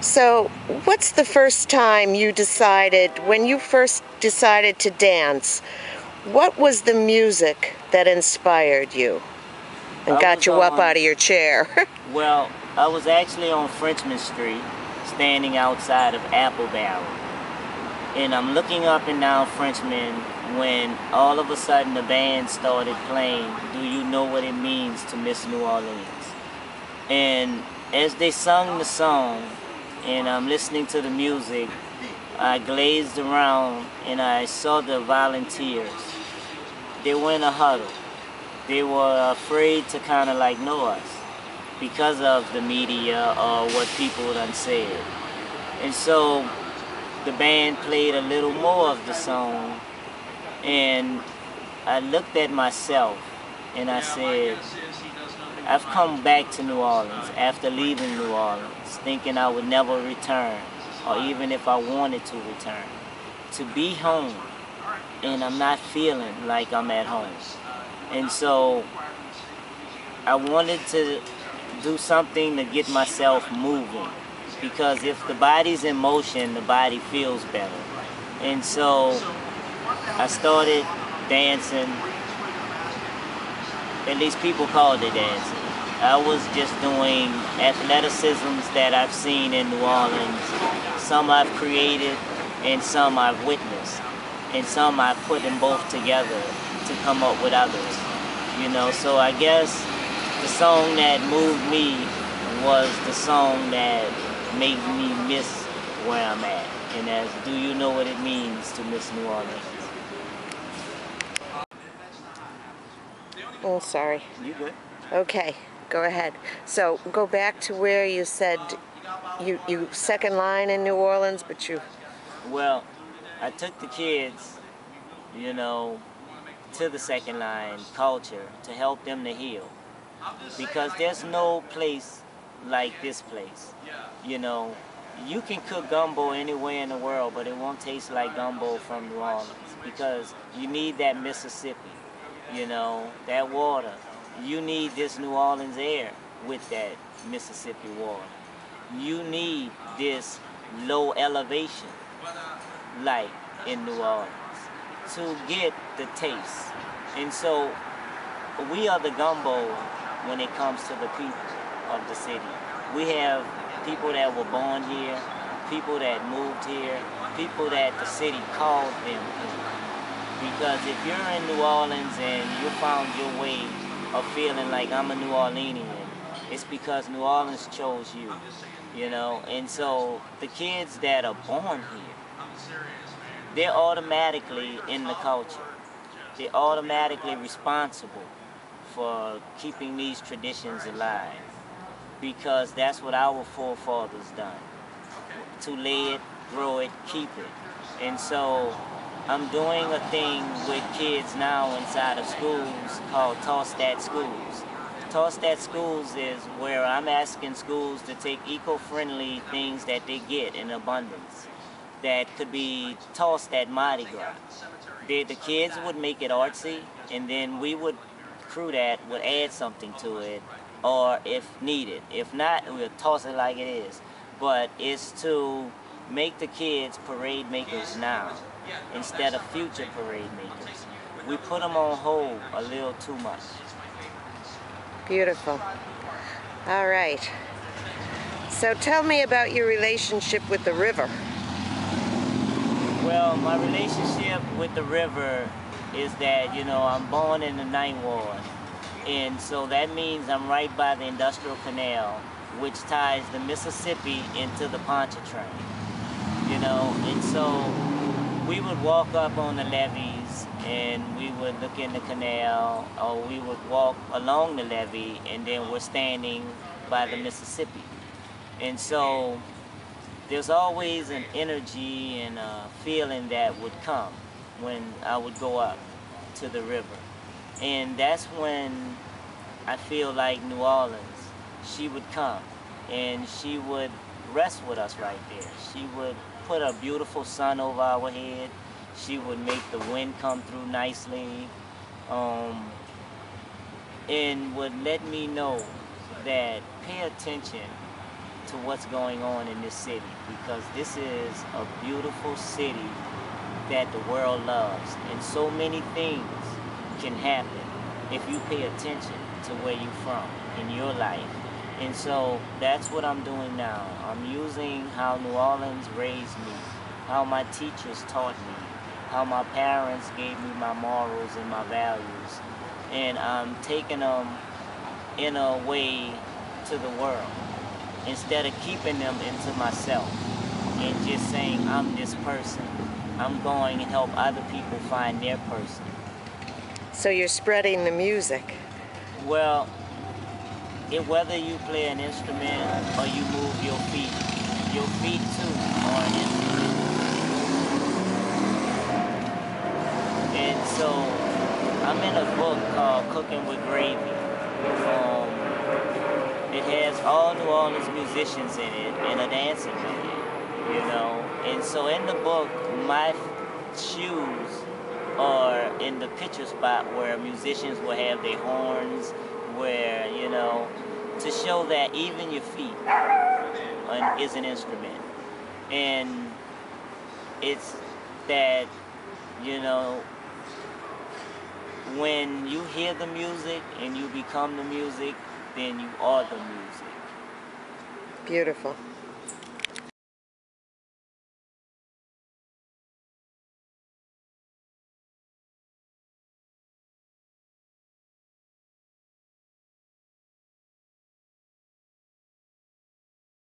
So, what's the first time you decided, when you first decided to dance, what was the music that inspired you and I got was you up on, out of your chair? well, I was actually on Frenchman Street, standing outside of Apple Barrel. And I'm looking up and down Frenchman when all of a sudden the band started playing Do You Know What It Means to Miss New Orleans? And as they sung the song, and I'm listening to the music, I glazed around and I saw the volunteers. They were in a huddle. They were afraid to kind of like know us because of the media or what people done said. And so the band played a little more of the song, and I looked at myself and I said, I've come back to New Orleans after leaving New Orleans, thinking I would never return, or even if I wanted to return, to be home, and I'm not feeling like I'm at home. And so I wanted to do something to get myself moving, because if the body's in motion, the body feels better. And so I started dancing. At least people called it dancing. I was just doing athleticisms that I've seen in New Orleans. Some I've created and some I've witnessed. And some I put them both together to come up with others. You know, so I guess the song that moved me was the song that made me miss where I'm at. And that's Do You Know What It Means to Miss New Orleans? Oh, sorry. You good? Okay, go ahead. So, go back to where you said you second line in New Orleans, but you... Well, I took the kids, you know, to the second line culture to help them to heal. Because there's no place like this place. You know, you can cook gumbo anywhere in the world, but it won't taste like gumbo from New Orleans, because you need that Mississippi, you know, that water. You need this New Orleans air with that Mississippi water. You need this low elevation light in New Orleans to get the taste. And so we are the gumbo when it comes to the people of the city. We have people that were born here, people that moved here, people that the city called them here. Because if you're in New Orleans and you found your way of feeling like I'm a New Orleanian, it's because New Orleans chose you, you know. And so the kids that are born here, they're automatically in the culture. They're automatically responsible for keeping these traditions alive, because that's what our forefathers done, to lay it, grow it, keep it. And so I'm doing a thing with kids now inside of schools called Toss That Schools. Toss That Schools is where I'm asking schools to take eco-friendly things that they get in abundance that could be tossed at Mardi Gras. The kids would make it artsy, and then we would, crew that, would add something to it, or if needed. If not, we'll toss it like it is. But it's to make the kids parade makers now instead of future parade makers. We put them on hold a little too much. Beautiful. All right. So tell me about your relationship with the river. Well, my relationship with the river is that, you know, I'm born in the Ninth Ward. And so that means I'm right by the Industrial Canal, which ties the Mississippi into the Pontchartrain. You know, and so we would walk up on the levees and we would look in the canal, or we would walk along the levee and then we're standing by the Mississippi. And so there's always an energy and a feeling that would come when I would go up to the river. And that's when I feel like New Orleans, she would come and she would rest with us right there. She would put a beautiful sun over our head. She would make the wind come through nicely, and would let me know that pay attention to what's going on in this city, because this is a beautiful city that the world loves, and so many things can happen if you pay attention to where you're from in your life. And so that's what I'm doing now. I'm using how New Orleans raised me, how my teachers taught me, how my parents gave me my morals and my values, and I'm taking them in a way to the world, instead of keeping them into myself and just saying I'm this person. I'm going and help other people find their person. So you're spreading the music. Well, whether you play an instrument or you move your feet too are an instrument. And so I'm in a book called Cooking with Gravy. It has all New Orleans musicians in it and a dancing band, you know. And so in the book, my shoes are in the picture spot where musicians will have their horns, where, you know, to show that even your feet is an instrument. And it's that, you know, when you hear the music and you become the music, then you are the music. Beautiful.